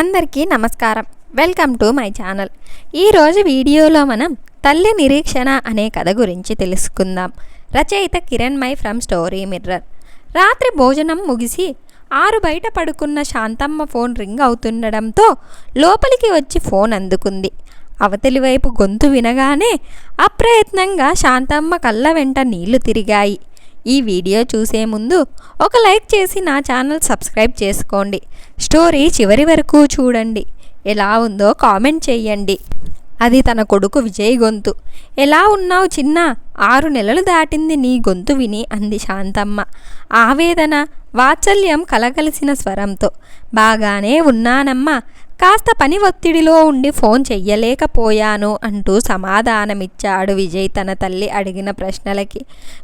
అందరికీ నమస్కారం. Welcome to my channel. ఈరోజు వీడియోలో మనం తల్లి నిరీక్షణ అనే కథ గురించి తెలుసుకుందాం. రచయిత కిరణ్మయి ఫ్రమ్ స్టోరీ మిర్రర్. రాత్రి భోజనం ముగిసి 6 బయట పడుకున్న శాంతమ్మ ఫోన్ రింగ్ అవుతుండడంతో లోపలికి వచ్చి ఫోన్ అందుకుంది. అవతలి వైపు గొంతు వినగానే అప్రయత్నంగా శాంతమ్మ కళ్ళ వెంట నీళ్లు తిరిగాయి. ఈ వీడియో చూసే ముందు ఒక లైక్ చేసి నా ఛానల్ సబ్స్క్రైబ్ చేసుకోండి. స్టోరీ చివరి వరకు చూడండి. ఎలా ఉందో కామెంట్ చేయండి. అది తన కొడుకు విజయ్ గొంతు. ఎలా ఉన్నావు చిన్న? 6 నెలలు దాటింది నీ గొంతు విని అంది శాంతమ్మ ఆవేదన వాత్సల్యం కలగలిసిన స్వరంతో. బాగానే ఉన్నానమ్మా, కాస్త పని ఒత్తిడిలో ఉండి ఫోన్ చెయ్యలేకపోయాను అంటూ సమాధానమిచ్చాడు విజయ్ తన తల్లి అడిగిన ప్రశ్నలకి.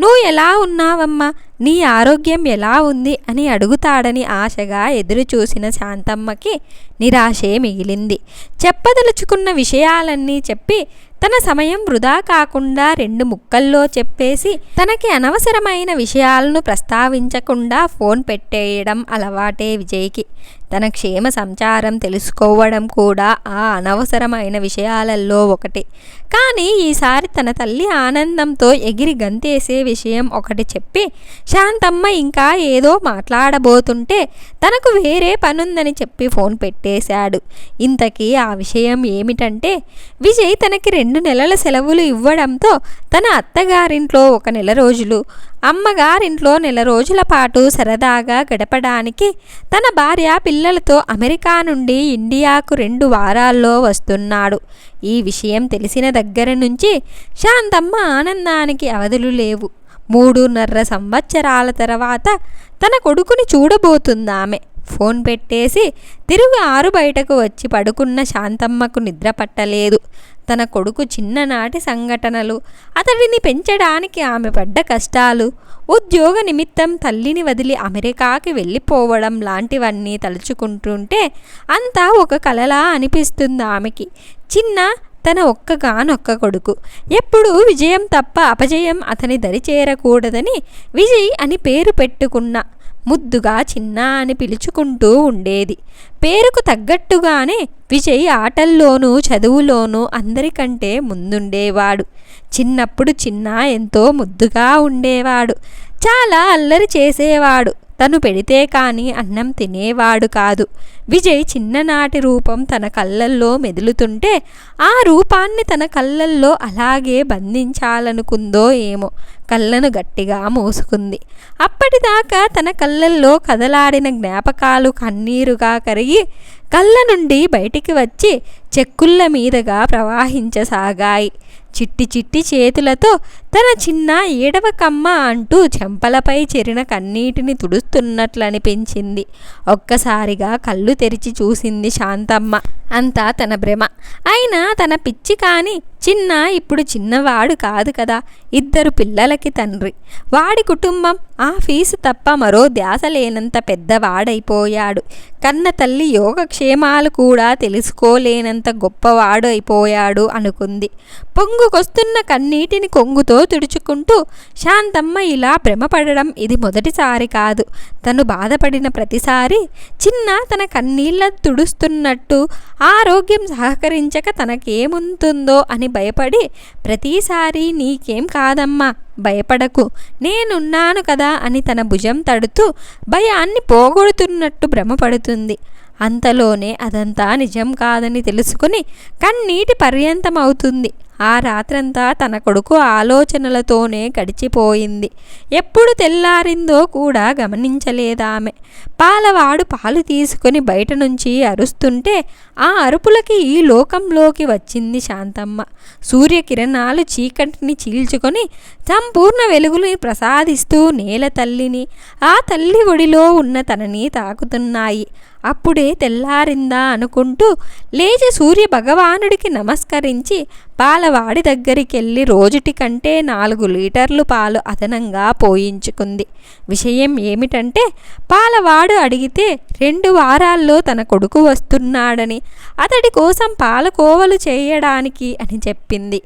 నువ్వు ఎలా ఉన్నావమ్మా, నీ ఆరోగ్యం ఎలా ఉంది అని అడుగుతాడని ఆశగా ఎదురు చూసిన శాంతమ్మకి నిరాశే మిగిలింది. చెప్పదలుచుకున్న విషయాలన్నీ చెప్పి తన సమయం వృధా కాకుండా 2 ముక్కల్లో చెప్పేసి తనకి అనవసరమైన విషయాలను ప్రస్తావించకుండా ఫోన్ పెట్టేయడం అలవాటే విజయ్కి. తన క్షేమ సంచారం తెలుసుకోవడం కూడా ఆ అనవసరమైన విషయాలలో ఒకటి. కానీ ఈసారి తన తల్లి ఆనందంతో ఎగిరి గంతేసే విషయం ఒకటి చెప్పి శాంతమ్మ ఇంకా ఏదో మాట్లాడబోతుంటే తనకు వేరే పనుందని చెప్పి ఫోన్ పెట్టేశాడు. ఇంతకీ ఆ విషయం ఏమిటంటే విజయ్ తనకి 2 నెలల సెలవులు ఇవ్వడంతో తన అత్తగారింట్లో 1 నెల రోజులు, అమ్మగారింట్లో 1 నెల రోజుల పాటు సరదాగా గడపడానికి తన భార్య పిల్లలతో అమెరికా నుండి ఇండియాకు 2 వారాల్లో వస్తున్నాడు. ఈ విషయం తెలిసిన దగ్గర నుంచి శాంతమ్మ ఆనందానికి అవధులు లేవు. 3.5 సంవత్సరాల తర్వాత తన కొడుకుని చూడబోతుందామె. ఫోన్ పెట్టేసి తిరుగు 6 బయటకు వచ్చి పడుకున్న శాంతమ్మకు నిద్ర పట్టలేదు. తన కొడుకు చిన్ననాటి సంఘటనలు, అతడిని పెంచడానికి ఆమె పడ్డ కష్టాలు, ఉద్యోగ నిమిత్తం తల్లిని వదిలి అమెరికాకి వెళ్ళిపోవడం లాంటివన్నీ తలుచుకుంటుంటే అంతా ఒక కలలా అనిపిస్తుంది ఆమెకి. చిన్న తన ఒక్కగానొక్క కొడుకు. ఎప్పుడూ విజయం తప్ప అపజయం అతని దరి చేరకూడదని విజయ్ అని పేరు పెట్టుకున్న ముద్దుగా చిన్న అని పిలుచుకుంటూ ఉండేది. పేరుకు తగ్గట్టుగానే విజయ్ ఆటల్లోనూ చదువులోనూ అందరికంటే ముందుండేవాడు. చిన్నప్పుడు చిన్న ఎంతో ముద్దుగా ఉండేవాడు. చాలా అల్లరి చేసేవాడు. తను పెడితే కానీ అన్నం తినేవాడు కాదు. విజయ్ చిన్ననాటి రూపం తన కళ్ళల్లో మెదులుతుంటే ఆ రూపాన్ని తన కళ్ళల్లో అలాగే బంధించాలనుకుందో ఏమో కళ్ళను గట్టిగా మూసుకుంది. అప్పటిదాకా తన కళ్ళల్లో కదలాడిన జ్ఞాపకాలు కన్నీరుగా కరిగి కళ్ళ నుండి బయటికి వచ్చి చెక్కుళ్ళ మీదగా ప్రవహించసాగాయి. చిట్టి చిట్టి చేతులతో తన చిన్న ఏడవకమ్మ అంటూ చెంపలపై చెరిన కన్నీటిని తుడుస్తున్నట్లనిపించింది. ఒక్కసారిగా కళ్ళు తెరిచి చూసింది శాంతమ్మ. అంతా తన భ్రమ. అయినా తన పిచ్చి కాని చిన్న ఇప్పుడు చిన్నవాడు కాదు కదా, 2 పిల్లలకి తండ్రి. వాడి కుటుంబం, ఆ ఫీజు తప్ప మరో ధ్యాస లేనంత పెద్దవాడైపోయాడు. కన్న తల్లి యోగక్షేమాలు కూడా తెలుసుకోలేనంత గొప్పవాడు అయిపోయాడు అనుకుంది. పొంగుకొస్తున్న కన్నీటిని కొంగుతో తుడుచుకుంటూ శాంతమ్మ ఇలా భ్రమపడడం ఇది మొదటిసారి కాదు. తను బాధపడిన ప్రతిసారి చిన్న తన కన్నీళ్ళ తుడుస్తున్నట్టు ఆరోగ్యం సహకరించక తనకేముంటుందో అని భయపడి ప్రతిసారి నీకేం కాదమ్మా, భయపడకు, నేనున్నాను కదా అని తన భుజం తడుతూ భయాన్ని పోగొడుతున్నట్టు భ్రమపడుతుంది. అంతలోనే అదంతా నిజం కాదని తెలుసుకుని కన్నీటి పర్యంతమవుతుంది. ఆ రాత్రంతా తన కొడుకు ఆలోచనలతోనే గడిచిపోయింది. ఎప్పుడు తెల్లారిందో కూడా గమనించలేదామె. పాలవాడు పాలు తీసుకుని బయట నుంచి అరుస్తుంటే ఆ అరుపులకి ఈ లోకంలోకి వచ్చింది శాంతమ్మ. సూర్యకిరణాలు చీకటిని చీల్చుకొని సంపూర్ణ వెలుగుని ప్రసాదిస్తూ నేల తల్లిని, ఆ తల్లి ఒడిలో ఉన్న తనని తాకుతున్నాయి. అప్పుడే తెల్లారిందా అనుకుంటూ లేచి సూర్య భగవానుడికి నమస్కరించి పాలవాడి దగ్గరికెళ్ళి రోజుటి కంటే 4 లీటర్లు పాలు అదనంగా పోయించుకుంది. విషయం ఏమిటంటే పాలవాడు అడిగితే 2 వారాల్లో తన కొడుకు వస్తున్నాడని, అతడి కోసం పాలకోవలు చేయడానికి అని చెప్పింది.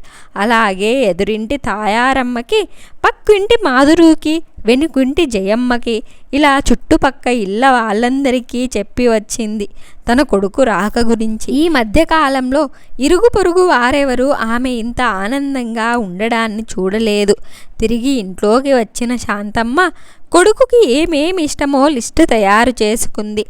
అలాగే ఎదురింటి తాయారమ్మకి, పక్కింటి మాధురుకి, వెనుకుంటి జయమ్మకి, ఇలా చుట్టుపక్క ఇళ్ళ వాళ్ళందరికీ చెప్పి వచ్చింది తన కొడుకు రాక గురించి. ఈ మధ్యకాలంలో ఇరుగు పొరుగు వారెవరూ ఆమె ఇంత ఆనందంగా ఉండడాన్ని చూడలేదు. తిరిగి ఇంట్లోకి వచ్చిన శాంతమ్మ కొడుకుకి ఏమేమి ఇష్టమో లిస్టు తయారు చేసుకుంది.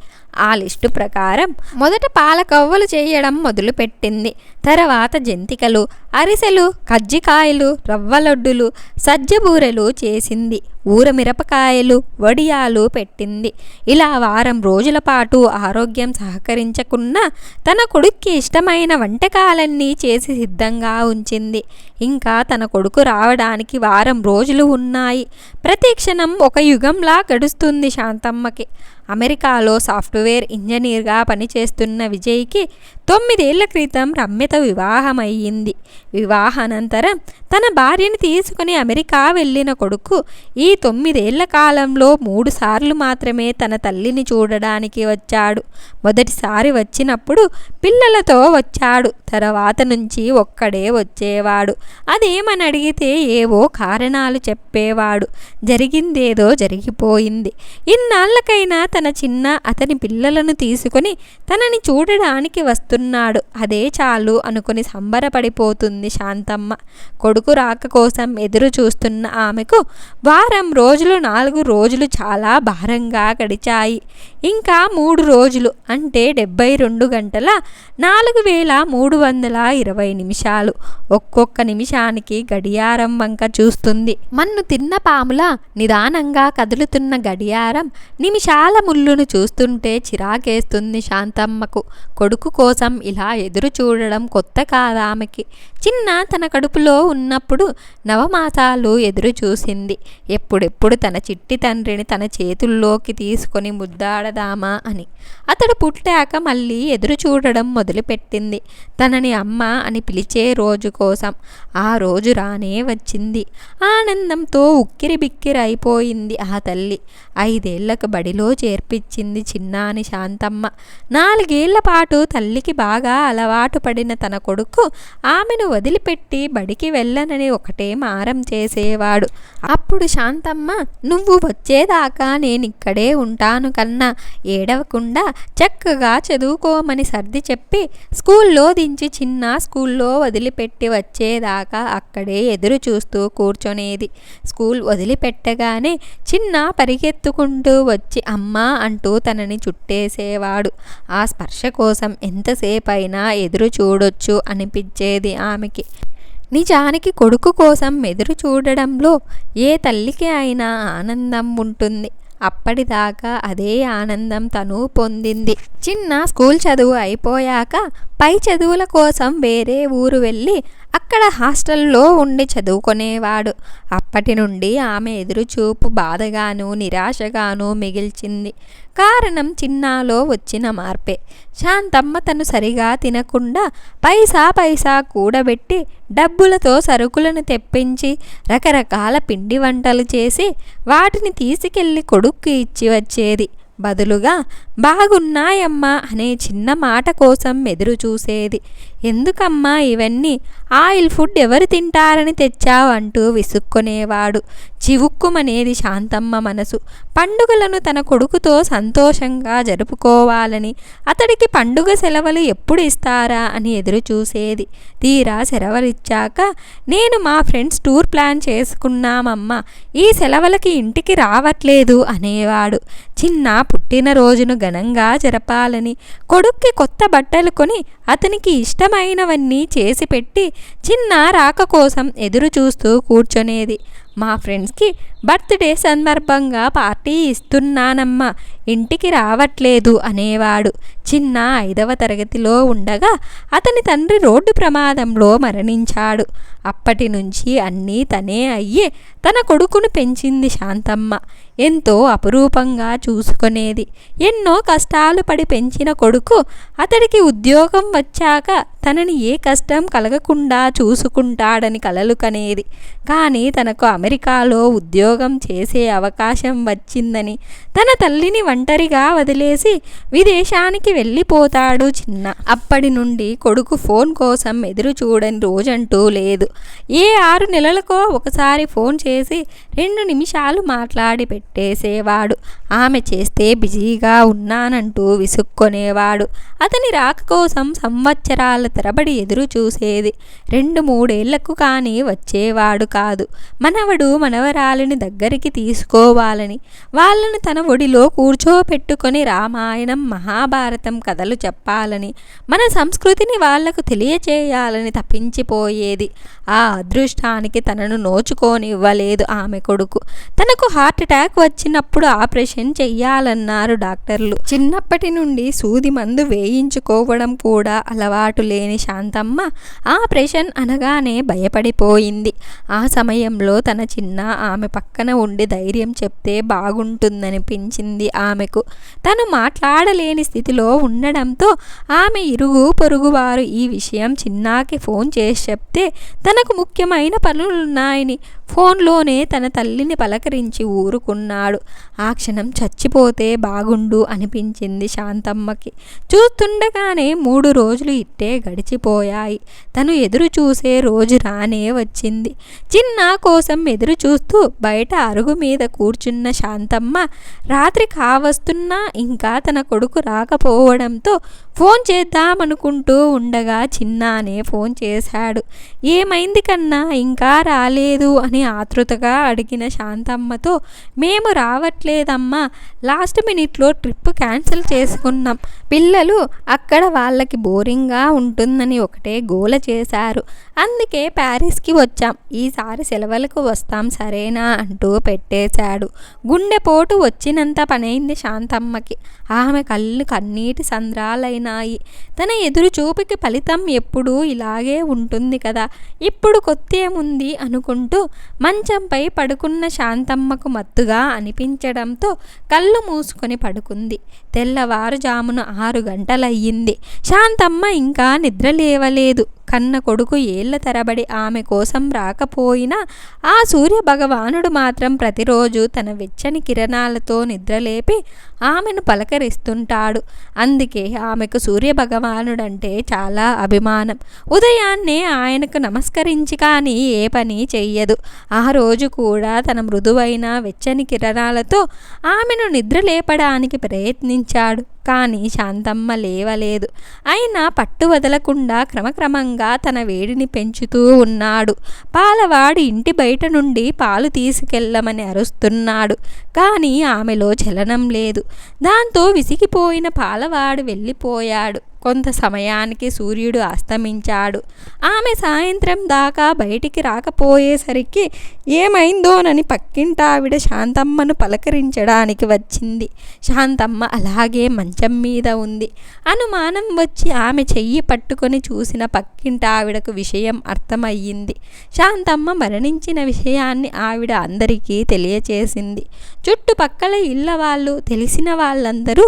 ఆ లిస్టు ప్రకారం మొదట పాలకవ్వలు చేయడం మొదలుపెట్టింది. తర్వాత జంతికలు, అరిసెలు, కజ్జికాయలు, రవ్వలడ్డులు, సజ్జబూరెలు చేసింది. ఊరమిరపకాయలు, వడియాలు పెట్టింది. ఇలా వారం రోజుల పాటు ఆరోగ్యం సహకరించకున్నా తన కొడుక్కి ఇష్టమైన వంటకాలన్నీ చేసి సిద్ధంగా ఉంచింది. ఇంకా తన కొడుకు రావడానికి వారం రోజులు ఉన్నాయి. ప్రతి క్షణం ఒక యుగంలా గడుస్తుంది శాంతమ్మకి. అమెరికాలో సాఫ్ట్వేర్ ఇంజనీర్గా పనిచేస్తున్న విజయ్కి 9 ఏళ్ల క్రితం రమ్యతో వివాహమయ్యింది. వివాహానంతరం తన భార్యని తీసుకుని అమెరికా వెళ్ళిన కొడుకు ఈ 9 ఏళ్ల కాలంలో 3 సార్లు మాత్రమే తన తల్లిని చూడడానికి వచ్చాడు. మొదటిసారి వచ్చినప్పుడు పిల్లలతో వచ్చాడు. తర్వాత నుంచి ఒక్కడే వచ్చేవాడు. అదేమని అడిగితే ఏవో కారణాలు చెప్పేవాడు. జరిగిందేదో జరిగిపోయింది. ఇన్నాళ్ళకైనా తన చిన్న అతని పిల్లలను తీసుకుని తనని చూడడానికి వస్తున్నాడు. అదే చాలు అనుకుని సంబరపడిపోతుంది శాంతమ్మ. కొడుకు రాక కోసం ఎదురు చూస్తున్న ఆమెకు వారం రోజులు 4 రోజులు చాలా భారంగా గడిచాయి. ఇంకా 3 రోజులు అంటే 72 గంటల 4320 నిమిషాలు. ఒక్కొక్క నిమిషానికి గడియారం వంక చూస్తుంది. మన్ను తిన్న పాములా నిదానంగా కదులుతున్న గడియారం నిమిషాల ముళ్ళును చూస్తుంటే చిరాకేస్తుంది శాంతమ్మకు. కొడుకు కోసం ఇలా ఎదురు చూడడం కొత్త కాదామెకి. చిన్న తన కడుపులో ఉన్నప్పుడు నవమాసాలు ఎదురు చూసింది. ఎప్పుడెప్పుడు తన చిట్టి తండ్రిని తన చేతుల్లోకి తీసుకొని ముద్దాడదామా అని. అతడు పుట్టాక మళ్ళీ ఎదురు చూడడం మొదలుపెట్టింది. తనని అమ్మ అని పిలిచే రోజు కోసం. ఆ రోజు రానే వచ్చింది. ఆనందంతో ఉక్కిరి బిక్కిరి అయిపోయింది ఆ తల్లి. 5 ఏళ్లకు బడిలో చేర్పించింది చిన్నాని శాంతమ్మ. 4 ఏళ్ల పాటు తల్లికి బాగా అలవాటు పడిన తన కొడుకు ఆమెను వదిలిపెట్టి బడికి వెళ్ళనని ఒకటే మారం చేసేవాడు. అప్పుడు శాంతమ్మ, నువ్వు వచ్చేదాకా నేనిక్కడే ఉంటాను కన్నా, ఏడవకుండా చక్కగా చదువుకోమని సర్ది చెప్పి స్కూల్లో దించి చిన్న స్కూల్లో వదిలిపెట్టి వచ్చేదాకా అక్కడే ఎదురు చూస్తూ కూర్చొనేది. స్కూల్ వదిలిపెట్టగానే చిన్న పరిగెత్తుకుంటూ వచ్చి అమ్మా అంటూ తనని చుట్టేసేవాడు. ఆ స్పర్శ కోసం ఎంతసేపైనా ఎదురు చూడొచ్చు అనిపించేది ఆమెకి. నిజానికి కొడుకు కోసం ఎదురు చూడడంలో ఏ తల్లికి అయినా ఆనందం ఉంటుంది. అప్పటిదాకా అదే ఆనందం తను పొందింది. చిన్న స్కూల్ చదువు అయిపోయాక పై చదువుల కోసం వేరే ఊరు వెళ్ళి అక్కడ హాస్టల్లో ఉండి చదువుకునేవాడు. అప్పటి నుండి ఆమె ఎదురుచూపు బాధగాను నిరాశగాను మిగిల్చింది. కారణం చిన్నాలో వచ్చిన మార్పే. శాంతమ్మ తను సరిగా తినకుండా పైసా కూడబెట్టి డబ్బులతో సరుకులను తెప్పించి రకరకాల పిండి వంటలు చేసి వాటిని తీసుకెళ్లి కొడుక్కి ఇచ్చి వచ్చేది. బదులుగా బాగున్నాయమ్మా అనే చిన్న మాట కోసం ఎదురు చూసేది. ఎందుకమ్మా ఇవన్నీ, ఆయిల్ ఫుడ్ ఎవరు తింటారని తెచ్చావు అంటూ విసుక్కునేవాడు. చివుక్కుమనేది శాంతమ్మ మనసు. పండుగలను తన కొడుకుతో సంతోషంగా జరుపుకోవాలని, అతడికి పండుగ సెలవులు ఎప్పుడు ఇస్తారా అని ఎదురు చూసేది. తీరా సెలవులిచ్చాక, నేను మా ఫ్రెండ్స్ టూర్ ప్లాన్ చేసుకున్నామమ్మా, ఈ సెలవులకి ఇంటికి రావట్లేదు అనేవాడు. చిన్న పుట్టినరోజును ఘనంగా జరపాలని కొడుక్కి కొత్త బట్టలు కొని అతనికి ఇష్టమైనవన్నీ చేసి పెట్టి చిన్న రాక కోసం ఎదురు చూస్తూ కూర్చొనేది. మా ఫ్రెండ్స్కి బర్త్డే సందర్భంగా పార్టీ ఇస్తున్నానమ్మా, ఇంటికి రావట్లేదు అనేవాడు. చిన్న 5వ తరగతిలో ఉండగా అతని తండ్రి రోడ్డు ప్రమాదంలో మరణించాడు. అప్పటి నుంచి అన్నీ తనే అయ్యే తన కొడుకును పెంచింది శాంతమ్మ. ఎంతో అపురూపంగా చూసుకునేది. ఎన్నో కష్టాలు పడి పెంచిన కొడుకు అతడికి ఉద్యోగం వచ్చాక తనని ఏ కష్టం కలగకుండా చూసుకుంటాడని కలలు కనేది. కానీ తనకు అమెరికాలో ఉద్యోగం చేసే అవకాశం వచ్చిందని తన తల్లిని ఒంటరిగా వదిలేసి విదేశానికి వెళ్ళిపోతాడు చిన్న. అప్పటి నుండి కొడుకు ఫోన్ కోసం ఎదురు చూడని రోజంటూ లేదు. ఏ 6 నెలలకో ఒకసారి ఫోన్ చేసి 2 నిమిషాలు మాట్లాడి పెట్టేసేవాడు. ఆమె చేస్తే బిజీగా ఉన్నానంటూ విసుక్కొనేవాడు. అతని రాక కోసం సంవత్సరాల తరబడి ఎదురు చూసేది. 2-3 ఏళ్లకు కానీ వచ్చేవాడు కాదు. మనవడు మనవరాలిని దగ్గరికి తీసుకోవాలని, వాళ్ళని తన ఒడిలో కూర్చోపెట్టుకొని రామాయణం మహాభారతం కథలు చెప్పాలని, మన సంస్కృతిని వాళ్లకు తెలియచేయాలని తప్పించిపోయేది. ఆ అదృష్టానికి తనను నోచుకోనివ్వలేదు ఆమె కొడుకు. తనకు హార్ట్ అటాక్ వచ్చినప్పుడు ఆపరేషన్ చెయ్యాలన్నారు డాక్టర్లు. చిన్నప్పటి నుండి సూది మందు వేయించుకోవడం కూడా అలవాటు లేని శాంతమ్మ ఆపరేషన్ అనగానే భయపడిపోయింది. ఆ సమయంలో తన చిన్న ఆమె పక్కన ఉండి ధైర్యం చెప్తే బాగుంటుందనిపించింది ఆమెకు. తను మాట్లాడలేని స్థితిలో ఉండడంతో ఆమె ఇరుగు పొరుగు వారు ఈ విషయం చిన్నాకి ఫోన్ చేసి చెప్తే తనకు ముఖ్యమైన పనులున్నాయని ఫోన్లోనే తన తల్లిని పలకరించి ఊరుకున్నాడు. ఆ క్షణం చచ్చిపోతే బాగుండు అనిపించింది శాంతమ్మకి. చూస్తుండగానే 3 రోజులు ఇట్టే గడిచిపోయాయి. తను ఎదురు చూసే రోజు రానే వచ్చింది. చిన్న కోసం ఎదురు చూస్తూ బయట అరుగు మీద కూర్చున్న శాంతమ్మ రాత్రి కావస్తున్నా ఇంకా తన కొడుకు రాకపోవడంతో ఫోన్ చేద్దామనుకుంటూ ఉండగా చిన్నానే ఫోన్ చేశాడు. ఏమైంది కన్నా, ఇంకా రాలేదు అని ఆతృతగా అడిగిన శాంతమ్మతో, మేము రావట్లేదమ్మా, లాస్ట్ మినిట్లో ట్రిప్ క్యాన్సిల్ చేసుకున్నాం. పిల్లలు అక్కడ వాళ్ళకి బోరింగ్గా ఉంటుందని ఒకటే గోల చేశారు. అందుకే ప్యారిస్కి వచ్చాం. ఈసారి సెలవులకు వస్తాం సరేనా అంటూ పెట్టేశాడు. గుండెపోటు వచ్చినంత పనైంది శాంతమ్మకి. ఆమె కళ్ళు కన్నీటి సంద్రాలైనాయి. తన ఎదురు చూపుకి ఫలితం ఎప్పుడూ ఇలాగే ఉంటుంది కదా, ఇప్పుడు కొత్తేముంది అనుకుంటూ మంచంపై పడుకున్న శాంతమ్మకు మత్తుగా అనిపించడంతో కళ్ళు మూసుకొని పడుకుంది. తెల్లవారుజామున 6 గంటలయ్యింది. శాంతమ్మ ఇంకా నిద్రలేవలేదు. కన్న కొడుకు ఏళ్ల తరబడి ఆమె కోసం రాకపోయినా ఆ సూర్య భగవానుడు మాత్రం ప్రతిరోజు తన వెచ్చని కిరణాలతో నిద్రలేపి ఆమెను పలకరిస్తుంటాడు. అందుకే ఆమెకు సూర్య భగవానుడంటే చాలా అభిమానం. ఉదయాన్నే ఆయనకు నమస్కరించి కానీ ఏ పని చెయ్యదు. ఆ రోజు కూడా తన మృదువైన వెచ్చని కిరణాలతో ఆమెను నిద్రలేపడానికి ప్రయత్నించాడు. కానీ శాంతమ్మ లేవలేదు. అయినా పట్టు వదలకుండా క్రమక్రమంగా తన వేడిని పెంచుతూ ఉన్నాడు. పాలవాడు ఇంటి బయట నుండి పాలు తీసుకెళ్ళమని అరుస్తున్నాడు. కానీ ఆమెలో చలనం లేదు. దాంతో విసిగిపోయిన పాలవాడు వెళ్ళిపోయాడు. కొంత సమయానికి సూర్యుడు అస్తమించాడు. ఆమె సాయంత్రం దాకా బయటికి రాకపోయేసరికి ఏమైందోనని పక్కింటావిడ శాంతమ్మను పలకరించడానికి వచ్చింది. శాంతమ్మ అలాగే మంచం మీద ఉంది. అనుమానం వచ్చి ఆమె చెయ్యి పట్టుకొని చూసిన పక్కింటావిడకు విషయం అర్థమయ్యింది. శాంతమ్మ మరణించిన విషయాన్ని ఆవిడ అందరికీ తెలియచేసింది. చుట్టుపక్కల ఇళ్ళ వాళ్ళు, తెలిసిన వాళ్ళందరూ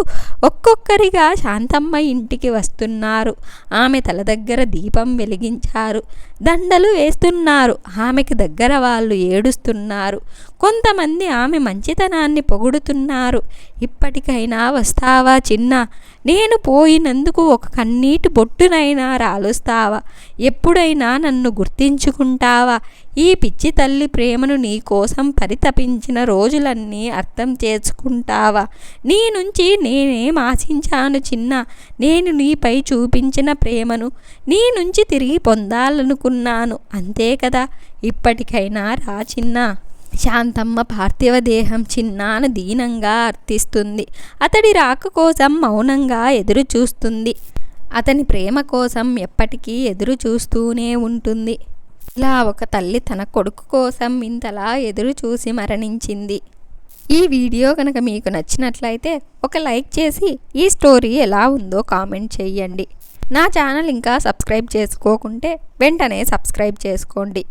ఒక్కొక్కరిగా శాంతమ్మ ఇంటికి వస్తున్నారు. ఆమె తల దగ్గర దీపం వెలిగించారు. దండలు వేస్తున్నారు. ఆమెకు దగ్గర వాళ్ళు ఏడుస్తున్నారు. కొంతమంది ఆమె మంచితనాన్ని పొగుడుతున్నారు. ఇప్పటికైనా వస్తావా చిన్న, నేను పోయినందుకు ఒక కన్నీటి బొట్టునైనా రాలుస్తావా, ఎప్పుడైనా నన్ను గుర్తించుకుంటావా, ఈ పిచ్చి తల్లి ప్రేమను నీ కోసం పరితపించిన రోజులన్నీ అర్థం చేసుకుంటావా, నీ నుంచి నేనేం ఆశించాను చిన్న, నేను నీపై చూపించిన ప్రేమను నీ నుంచి తిరిగి పొందాలనుకున్నాను, అంతే కదా, ఇప్పటికైనా రా చిన్న. శాంతమ్మ పార్థివ దేహం చిన్నాను దీనంగా అర్థిస్తుంది. అతడి రాక కోసం మౌనంగా ఎదురు చూస్తుంది. అతని ప్రేమ కోసం ఎప్పటికీ ఎదురు చూస్తూనే ఉంటుంది. ఇలా ఒక తల్లి తన కొడుకు కోసం ఇంతలా ఎదురు చూసి మరణించింది. ఈ వీడియో కనుక మీకు నచ్చినట్లయితే ఒక లైక్ చేసి ఈ స్టోరీ ఎలా ఉందో కామెంట్ చేయండి. నా ఛానల్ ఇంకా సబ్స్క్రైబ్ చేసుకోకుంటే వెంటనే సబ్స్క్రైబ్ చేసుకోండి.